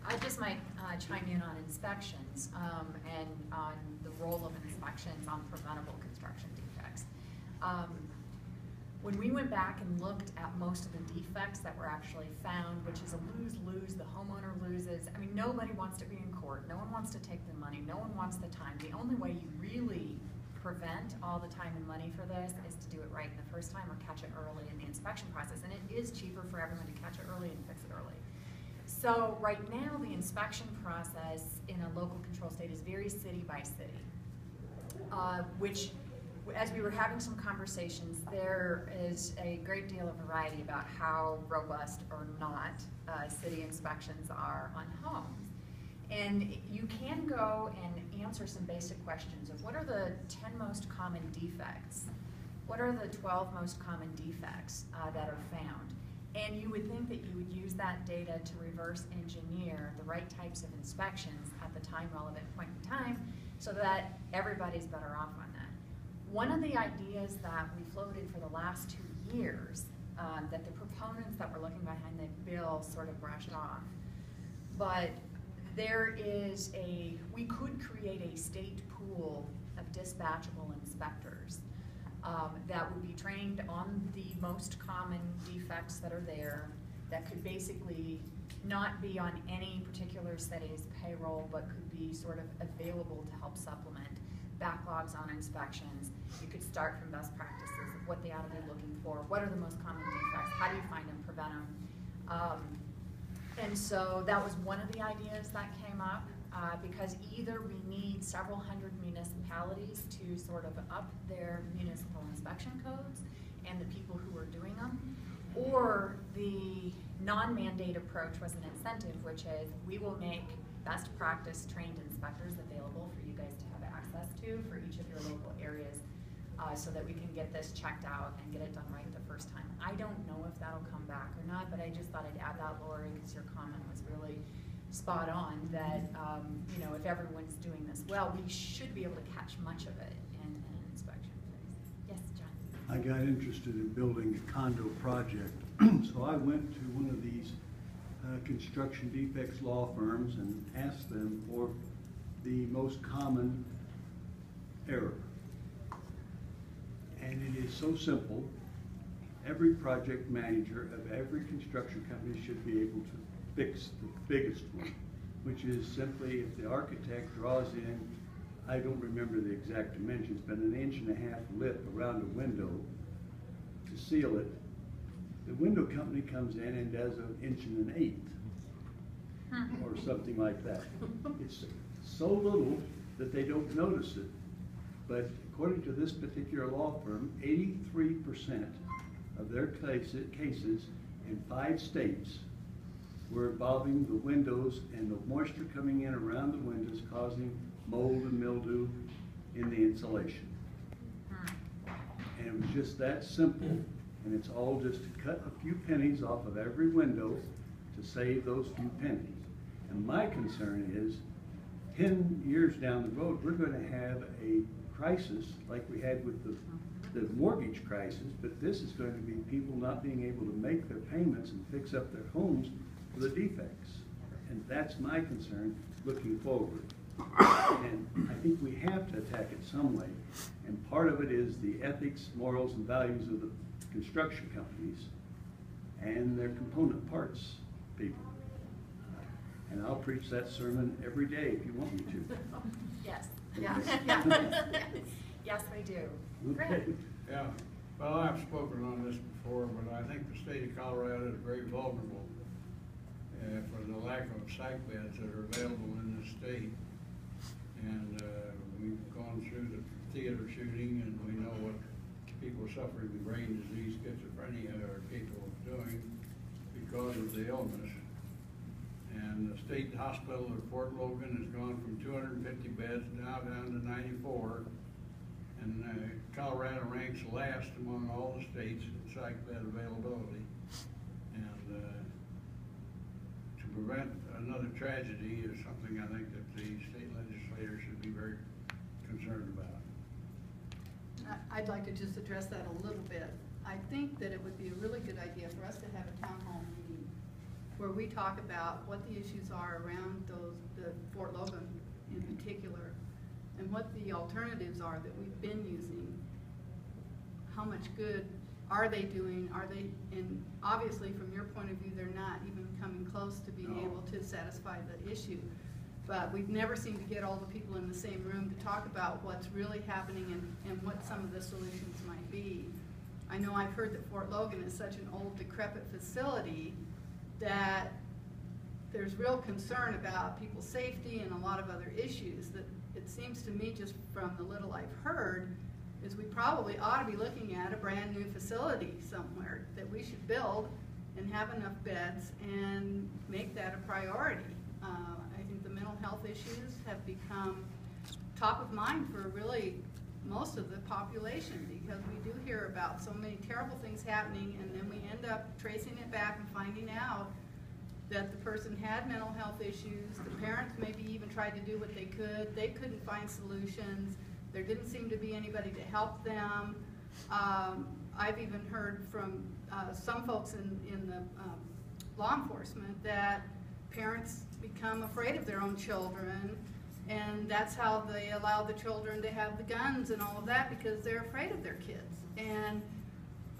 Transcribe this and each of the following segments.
I just might chime in on inspections and on the role of inspections on preventable construction defects. When we went back and looked at most of the defects that were actually found, which is a lose-lose, the homeowner loses. I mean, nobody wants to be in court. No one wants to take the money. No one wants the time. The only way you really prevent all the time and money for this is to do it right the first time or catch it early in the inspection process. And it is cheaper for everyone to catch it early and fix it early. So right now, the inspection process in a local control state is very city by city, which, as we were having some conversations, there is a great deal of variety about how robust or not city inspections are on homes. And you can go and answer some basic questions of what are the 10 most common defects? What are the 12 most common defects that are found? And you would think that you would use that data to reverse engineer the right types of inspections at the time relevant point in time so that everybody's better off on that. One of the ideas that we floated for the last 2 years that the proponents that were looking behind the bill sort of brushed off, but there is we could create a state pool of dispatchable inspectors that would be trained on the most common defects that are there, that could basically not be on any particular city's payroll, but could be sort of available to help supplement backlogs on inspections. You could start from best practices of what they ought to be looking for, what are the most common defects, how do you find them, prevent them. And so that was one of the ideas that came up, because either we need several hundred municipalities to sort of up their municipal inspection codes and the people who are doing them, or the non-mandate approach was an incentive, which is we will make best practice trained inspectors available for you guys to have access to for each of your local areas so that we can get this checked out and get it done right the first time. I don't know if that'll come back or not, but I just thought I'd add that, Lori, because your comment was really spot on that, you know, if everyone's doing this well, we should be able to catch much of it in an inspection phase. Yes, John? I got interested in building a condo project, so I went to one of these construction defects law firms and asked them for the most common error. And it is so simple. Every project manager of every construction company should be able to fix the biggest one, which is simply if the architect draws in, I don't remember the exact dimensions, but an 1.5 inch lip around a window to seal it, the window company comes in and does 1 1/8 or something like that. It's so little that they don't notice it. But according to this particular law firm, 83% of their cases in 5 states were involving the windows and the moisture coming in around the windows causing mold and mildew in the insulation. And it was just that simple, and it's all just to cut a few pennies off of every window to save those few pennies. And my concern is 10 years down the road, we're going to have a crisis like we had with the mortgage crisis, but this is going to be people not being able to make their payments and fix up their homes for the defects. And that's my concern looking forward. And I think we have to attack it some way. And part of it is the ethics, morals, and values of the construction companies and their component parts people. And I'll preach that sermon every day if you want me to. Yes. Yeah. Yes, we do. Great. Yeah. Well, I've spoken on this before, but I think the state of Colorado is very vulnerable for the lack of psych beds that are available in this state. And we've gone through the theater shooting, and we know what people suffering with brain disease, schizophrenia are capable of doing because of the illness. And the state hospital at Fort Logan has gone from 250 beds now down to 94. And Colorado ranks last among all the states in psych bed availability. And to prevent another tragedy is something I think that the state legislators should be very concerned about. I'd like to just address that a little bit. I think that it would be a really good idea for us to have a town hall meeting where we talk about what the issues are around the Fort Logan in particular, and what the alternatives are that we've been using. How much good are they doing? Are they, and obviously from your point of view, they're not even coming close to being able to satisfy the issue. But we've never seemed to get all the people in the same room to talk about what's really happening and what some of the solutions might be. I know I've heard that Fort Logan is such an old, decrepit facility that there's real concern about people's safety and a lot of other issues. That it seems to me, just from the little I've heard, is we probably ought to be looking at a brand new facility somewhere that we should build and have enough beds and make that a priority. I think the mental health issues have become top of mind for really most of the population, because we do hear about so many terrible things happening, and then we end up tracing it back and finding out that the person had mental health issues. The parents maybe even tried to do what they could. They couldn't find solutions. There didn't seem to be anybody to help them. I've even heard from some folks in the law enforcement that parents become afraid of their own children, and that's how they allow the children to have the guns and all of that, because they're afraid of their kids. And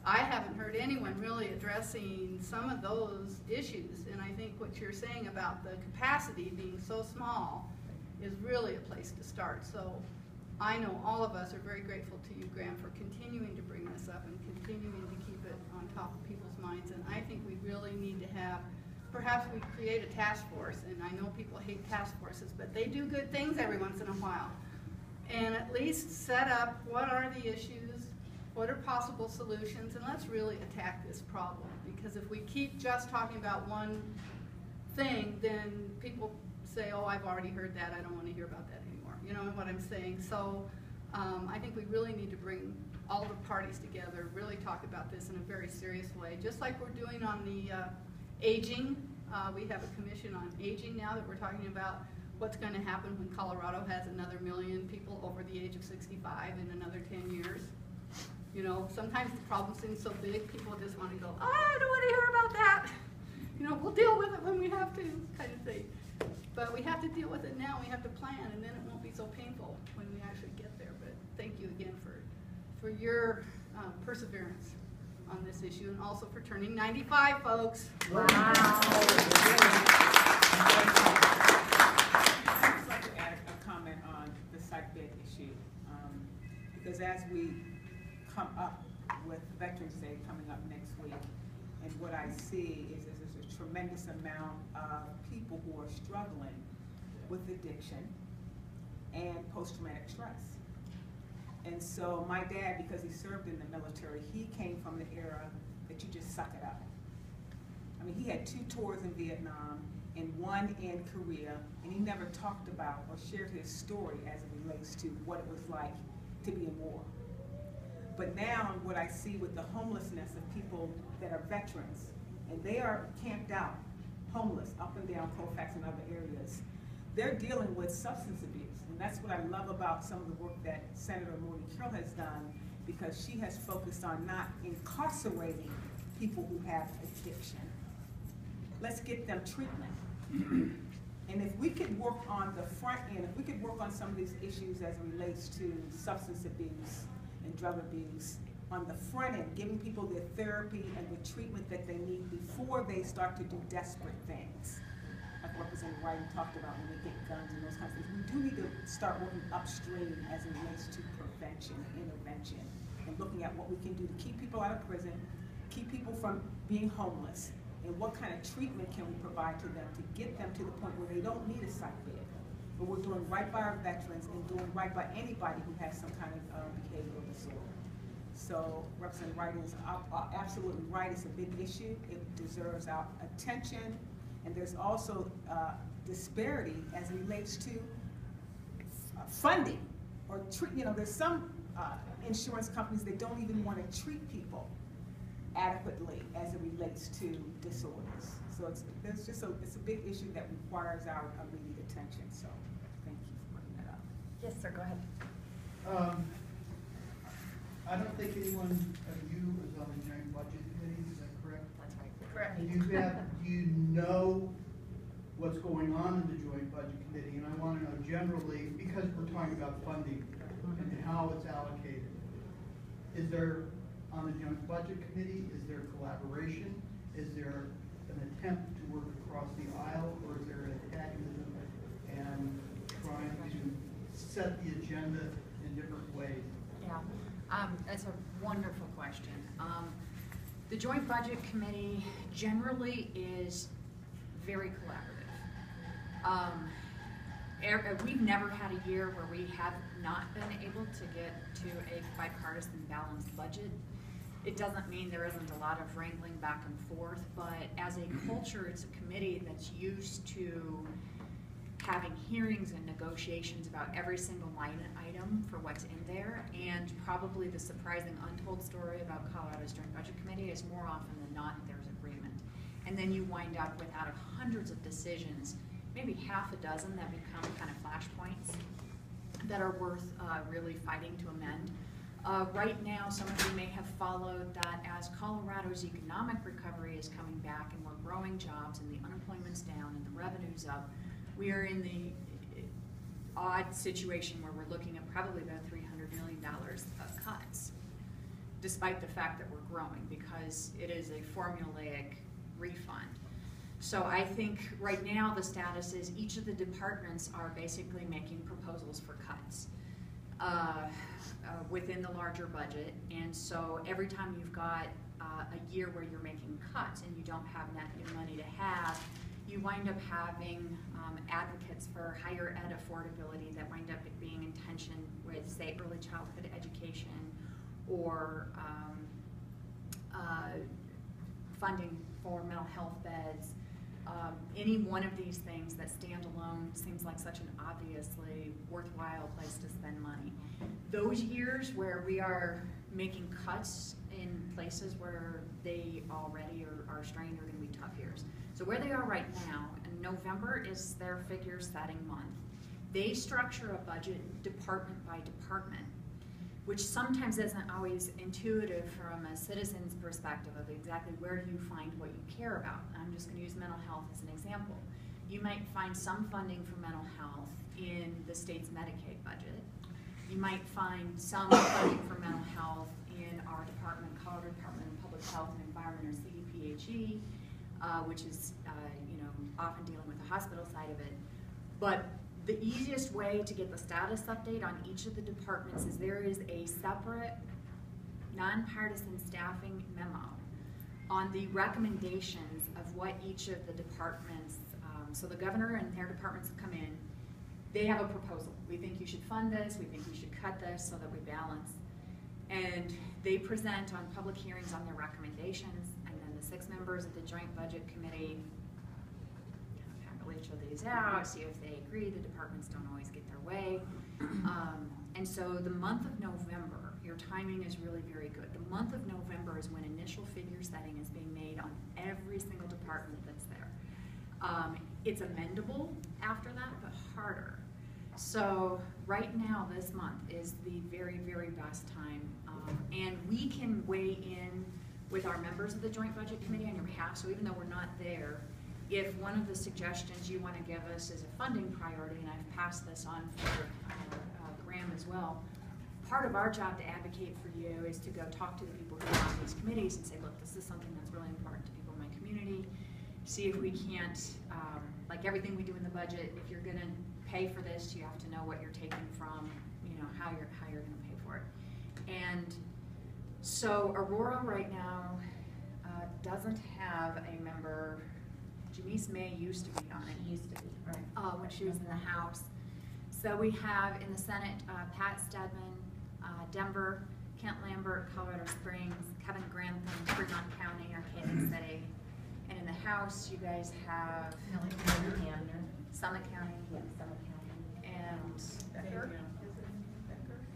I haven't heard anyone really addressing some of those issues, and I think what you're saying about the capacity being so small is really a place to start. So I know all of us are very grateful to you, Graham, for continuing to bring this up and continuing to keep it on top of people's minds. And I think we really need to have, perhaps we create a task force, and I know people hate task forces, but they do good things every once in a while. And at least set up what are the issues, what are possible solutions, and let's really attack this problem. Because if we keep just talking about one thing, then people say, oh, I've already heard that, I don't want to hear about that anymore. You know what I'm saying? So I think we really need to bring all the parties together, really talk about this in a very serious way, just like we're doing on the aging. We have a commission on aging now that we're talking about what's going to happen when Colorado has another 1 million people over the age of 65 in another 10 years. You know, sometimes the problem seems so big, people just want to go, oh, I don't want to hear about that. You know, we'll deal with it when we have to, kind of thing. But we have to deal with it now, we have to plan, and then it won't be so painful when we actually get there. But thank you again for your perseverance on this issue, and also for turning 95, folks. Wow. I'd just like to add a comment on the psych bed issue, because as we come up with Veterans Day coming up next week, and what I see is there's a tremendous amount of people who are struggling with addiction and post-traumatic stress. And so my dad, because he served in the military, he came from the era that you just suck it up. I mean, he had 2 tours in Vietnam and 1 in Korea, and he never talked about or shared his story as it relates to what it was like to be in war. But now what I see with the homelessness of people that are veterans, and they are camped out, homeless, up and down Colfax and other areas, they're dealing with substance abuse. And that's what I love about some of the work that Senator Morty Carroll has done, because she has focused on not incarcerating people who have addiction. Let's get them treatment. And if we could work on the front end, if we could work on some of these issues as it relates to substance abuse and drug abuse, on the front end, giving people the therapy and the treatment that they need before they start to do desperate things. Like Representative Wright talked about when they get guns and those kinds of things. We do need to start working upstream as it relates to prevention and intervention, and looking at what we can do to keep people out of prison, keep people from being homeless, and what kind of treatment can we provide to them to get them to the point where they don't need a psych bed. But we're doing right by our veterans and doing right by anybody who has some kind of behavioral disorder. So Representative Wright is absolutely right. It's a big issue. It deserves our attention. And there's also disparity as it relates to funding or treat. You know, there's some insurance companies that don't even want to treat people adequately as it relates to disorders. So it's a big issue that requires our immediate attention. So thank you for bringing that up. Yes, sir, go ahead. I don't think anyone of you is on the joint budget committee, is that correct? That's right. Correct. Do you know what's going on in the Joint Budget Committee? And I want to know generally, because we're talking about funding and how it's allocated. Is there, on the Joint Budget Committee, is there collaboration? Is there an attempt to work across the aisle, or is there antagonism and trying to set the agenda in different ways? Yeah, that's a wonderful question. The Joint Budget Committee generally is very collaborative. We've never had a year where we have not been able to get to a bipartisan balanced budget. It doesn't mean there isn't a lot of wrangling back and forth, but as a culture, it's a committee that's used to having hearings and negotiations about every single line item for what's in there. And probably the surprising untold story about Colorado's Joint Budget Committee is more often than not there's agreement. And then you wind up with, out of hundreds of decisions, maybe half a dozen that become kind of flashpoints that are worth really fighting to amend. Right now, some of you may have followed that as Colorado's economic recovery is coming back and we're growing jobs and the unemployment's down and the revenue's up, we are in the odd situation where we're looking at probably about $300 million of cuts, despite the fact that we're growing, because it is a formulaic refund. So I think right now the status is each of the departments are basically making proposals for cuts within the larger budget. And so every time you've got a year where you're making cuts and you don't have net new money to have, you wind up having advocates for higher ed affordability that wind up being in tension with, say, early childhood education or funding for mental health beds. Any one of these things that stand alone seems like such an obviously worthwhile place to spend money. Those years where we are making cuts in places where they already are strained are going to be tough years. So where they are right now, and November is their figure setting month, they structure a budget department by department, which sometimes isn't always intuitive from a citizen's perspective of exactly where do you find what you care about. I'm just going to use mental health as an example. You might find some funding for mental health in the state's Medicaid budget. You might find some funding for mental health in our department, Colorado Department of Public Health and Environment, or CDPHE, which is often dealing with the hospital side of it. But the easiest way to get the status update on each of the departments is there is a separate nonpartisan staffing memo on the recommendations of what each of the departments, so the governor and their departments come in, they have a proposal. We think you should fund this, we think you should cut this so that we balance. And they present on public hearings on their recommendations, and then the 6 members of the Joint Budget Committee each of these out, see if they agree. The departments don't always get their way. And so the month of November, your timing is really very good. The month of November is when initial figure setting is being made on every single department that's there. It's amendable after that, but harder. So right now, this month is the very, very best time. And we can weigh in with our members of the Joint Budget Committee on your behalf. So even though we're not there, if one of the suggestions you want to give us is a funding priority, and I've passed this on for Graham as well, part of our job to advocate for you is to go talk to the people who are on these committees and say, look, this is something that's really important to people in my community. See if we can't, like everything we do in the budget, if you're going to pay for this, you have to know what you're taking from, how you're going to pay for it. And so Aurora right now doesn't have a member. Janice May used to be on it. She used to be, right. When she was in the House. So we have in the Senate, Pat Stedman, Denver, Kent Lambert, Colorado Springs, Kevin Grantham, Fremont County, Arcadia City. And in the House, you guys have Summit County. Yeah, Summit County. And Becker.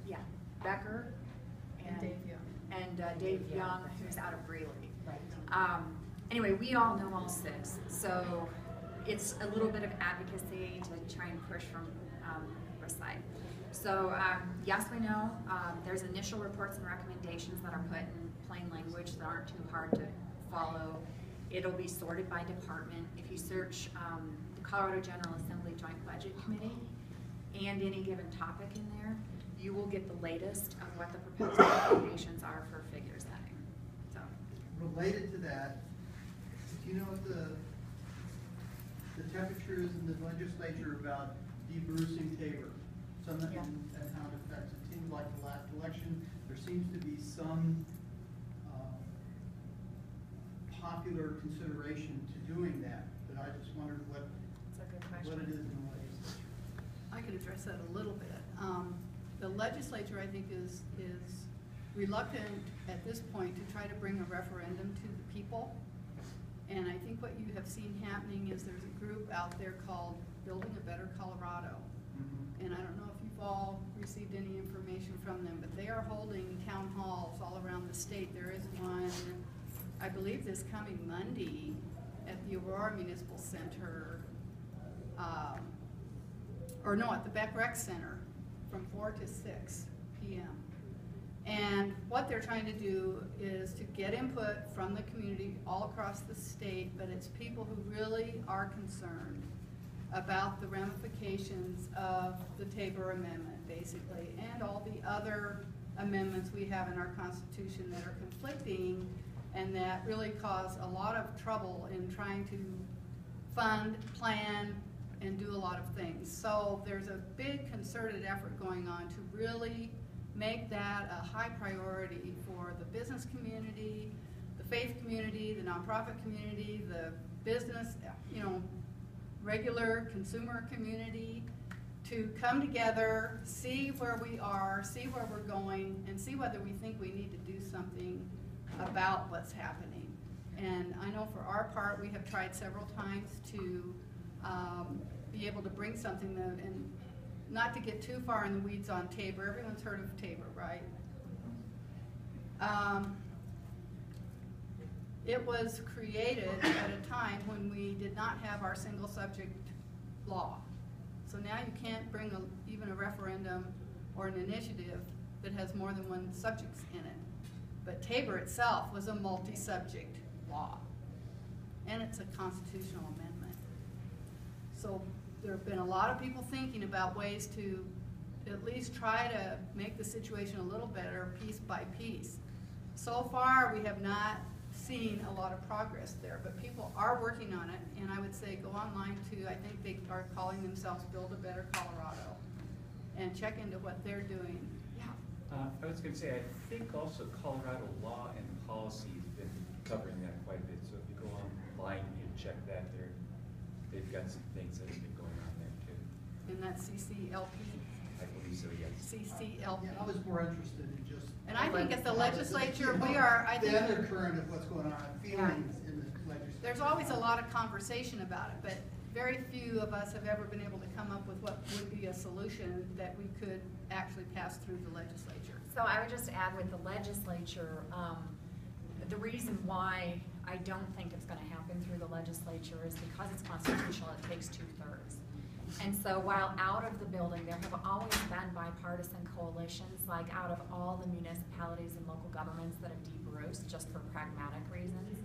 Yeah, Becker. And Dave Young. And Dave Young, who's out of Greeley. Right. Anyway, we all know all 6, so it's a little bit of advocacy to try and push from our side. So yes, we know there's initial reports and recommendations that are put in plain language that aren't too hard to follow. It'll be sorted by department. If you search the Colorado General Assembly Joint Budget Committee and any given topic in there, you will get the latest of what the proposed recommendations are for figure setting. So, Related to that, do you know what the temperature is in the legislature about de-Brucing Tabor? Yeah. And how it affects, it seems like the last election, there seems to be some popular consideration to doing that, but I just wondered what it's a good question. it is in the legislature. I could address that a little bit. The legislature, I think, is reluctant at this point to try to bring a referendum to the people. And I think what you have seen happening is there's a group out there called Building a Better Colorado. Mm-hmm. And I don't know if you've all received any information from them, but they are holding town halls all around the state. There is one, I believe, this coming Monday at the Aurora Municipal Center, or no, at the Beck Rec Center from 4 to 6 p.m. And what they're trying to do is to get input from the community all across the state, but it's people who really are concerned about the ramifications of the Tabor Amendment, basically, and all the other amendments we have in our Constitution that are conflicting and that really cause a lot of trouble in trying to fund, plan, and do a lot of things. So there's a big concerted effort going on to really make that a high priority for the business community, the faith community, the nonprofit community, the business, regular consumer community, to come together, see where we are, see where we're going, and see whether we think we need to do something about what's happening. And I know for our part, we have tried several times to be able to bring something that, and not to get too far in the weeds on Tabor. Everyone's heard of Tabor, right? It was created at a time when we did not have our single subject law. So now you can't bring even a referendum or an initiative that has more than one subject in it. But Tabor itself was a multi-subject law, and it's a constitutional amendment. So there have been a lot of people thinking about ways to at least try to make the situation a little better piece by piece. So far, we have not seen a lot of progress there, but people are working on it, and I would say go online to, I think they are calling themselves Build a Better Colorado, and check into what they're doing. Yeah. I was going to say, I think also Colorado law and policy has been covering that quite a bit, so if you go online and check that, they've got some things that have been going on there too. And that's CCLP? I believe so, yes. CCLP. Yeah, I was more interested in just. And I think at the legislature, we are, I think. The undercurrent of what's going on, feelings in the legislature. There's always a lot of conversation about it, but very few of us have ever been able to come up with what would be a solution that we could actually pass through the legislature. So I would just add with the legislature, the reason why I don't think it's going to happen through the legislature is because it's constitutional, it takes 2/3. And so while out of the building, there have always been bipartisan coalitions, like out of all the municipalities and local governments that have de-Bruced, just for pragmatic reasons.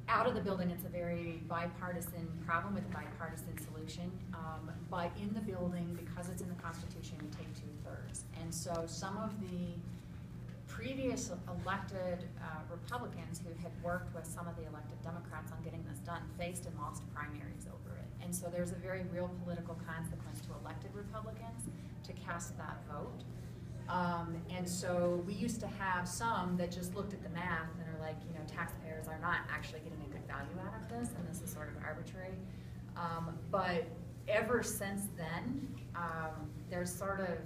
Out of the building, it's a very bipartisan problem with a bipartisan solution. But in the building, because it's in the Constitution, we take 2/3. And so some of the previous elected Republicans who had worked with some of the elected Democrats on getting this done faced and lost primaries over it. And so there's a very real political consequence to elected Republicans to cast that vote. And so we used to have some that just looked at the math and are like, taxpayers are not actually getting a good value out of this, and this is sort of arbitrary. But ever since then, there's sort of,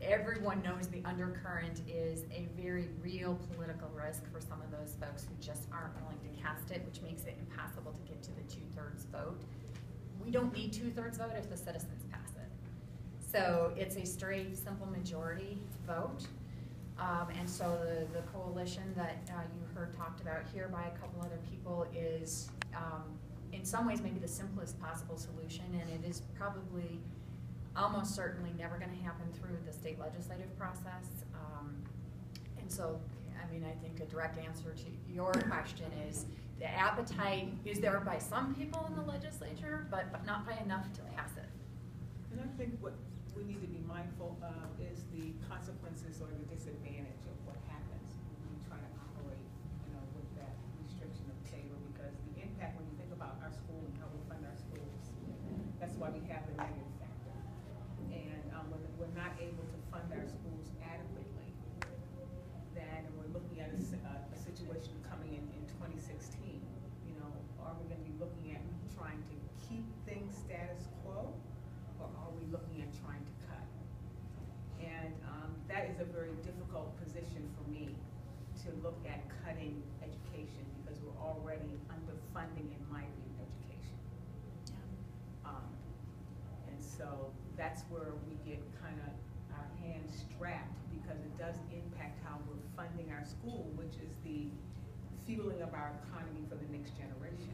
everyone knows the undercurrent is a very real political risk for some of those folks who just aren't willing to cast it, which makes it impossible to get to the 2/3 vote. We don't need 2/3 vote if the citizens pass it. So it's a straight, simple majority vote. And so the coalition that you heard talked about here by a couple other people is in some ways maybe the simplest possible solution, and it is probably almost certainly never going to happen through the state legislative process. And so, I I mean, I think a direct answer to your question is the appetite is there by some people in the legislature, but not by enough to pass it. And I think what we need to be mindful of is the consequences or the disadvantage of what happens when we try to operate, with that restriction of tabor, because the impact when you think about our school and how we fund our schools, that's why we have the negative factor. And when we're not able to fund our schools adequately, then we're looking at a situation coming in 2016. Are we going to be looking at trying to keep things status quo, or are we looking at trying to cut? And that is a very difficult position for me to look at cutting education, because we're already underfunding, in my view, education. And so that's where we get kind of our hands strapped, because it does impact how we're funding our school, which is the fueling of our economy for the next generation.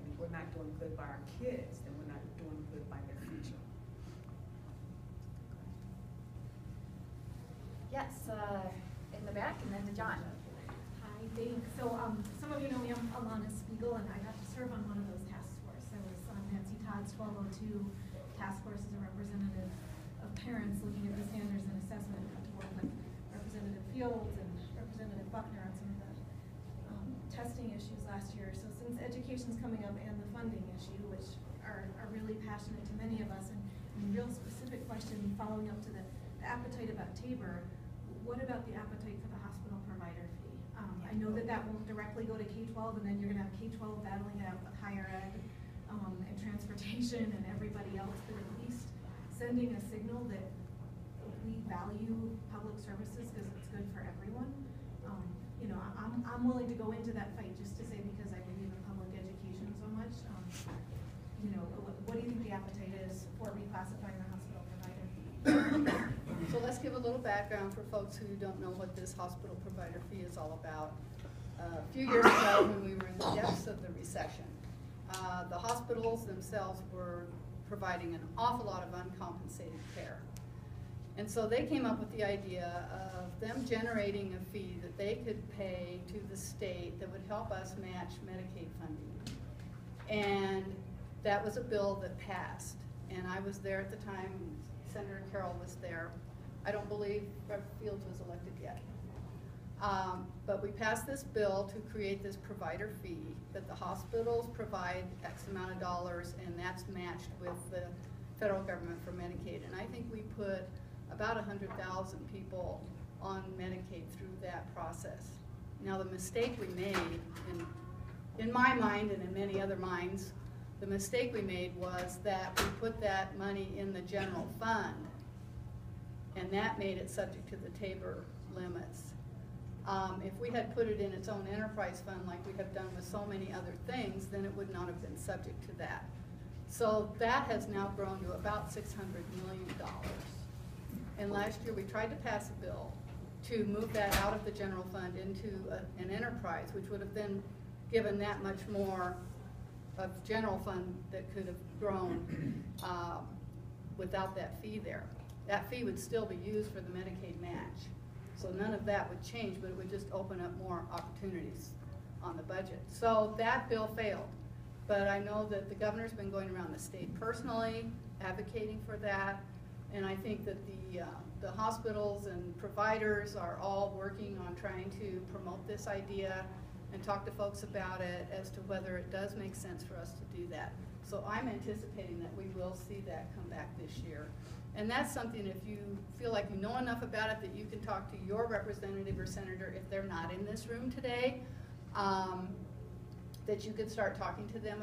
And if we're not doing good by our kids, then we're not doing good by their future. Yes, in the back, and then to John. Hi, thanks. So some of you know me, I'm Alana Spiegel, and I got to serve on one of those task force. I was on Nancy Todd's 1202 task force as a representative of parents looking at the standards and assessment. I got to work with Representative Fields and Representative Buckner on some of the testing issues last year. So since education's coming up and the funding issue, which are really passionate to many of us, and real specific question following up to the appetite about tabor, what about the appetite for the hospital provider fee? I know that won't directly go to K-12, and then you're going to have K-12 battling it out with higher ed and transportation and everybody else, but at least sending a signal that we value public services because it's good for everyone. I'm willing to go into that fight just to say, because I believe in public education so much. What do you think the appetite is for reclassifying the hospital provider fee? So let's give a little background for folks who don't know what this hospital provider fee is all about. A few years ago, when we were in the depths of the recession, the hospitals themselves were providing an awful lot of uncompensated care. And so they came up with the idea of them generating a fee that they could pay to the state that would help us match Medicaid funding. And that was a bill that passed. And I was there at the time, Senator Carroll was there. I don't believe Rev. Fields was elected yet. But we passed this bill to create this provider fee that the hospitals provide X amount of dollars, and that's matched with the federal government for Medicaid. And I think we put about 100,000 people on Medicaid through that process. Now the mistake we made, in my mind and in many other minds, the mistake we made was that we put that money in the general fund, and that made it subject to the tabor limits. If we had put it in its own enterprise fund like we have done with so many other things, then it would not have been subject to that. So that has now grown to about $600 million. And last year we tried to pass a bill to move that out of the general fund into an enterprise, which would have then given that much more of general fund that could have grown without that fee there. That fee would still be used for the Medicaid match. So none of that would change, but it would just open up more opportunities on the budget. So that bill failed. But I know that the governor's been going around the state personally advocating for that. And I think that the hospitals and providers are all working on trying to promote this idea and talk to folks about it as to whether it does make sense for us to do that. So I'm anticipating that we will see that come back this year. And that's something, if you feel like you know enough about it, that you can talk to your representative or senator if they're not in this room today, that you could start talking to them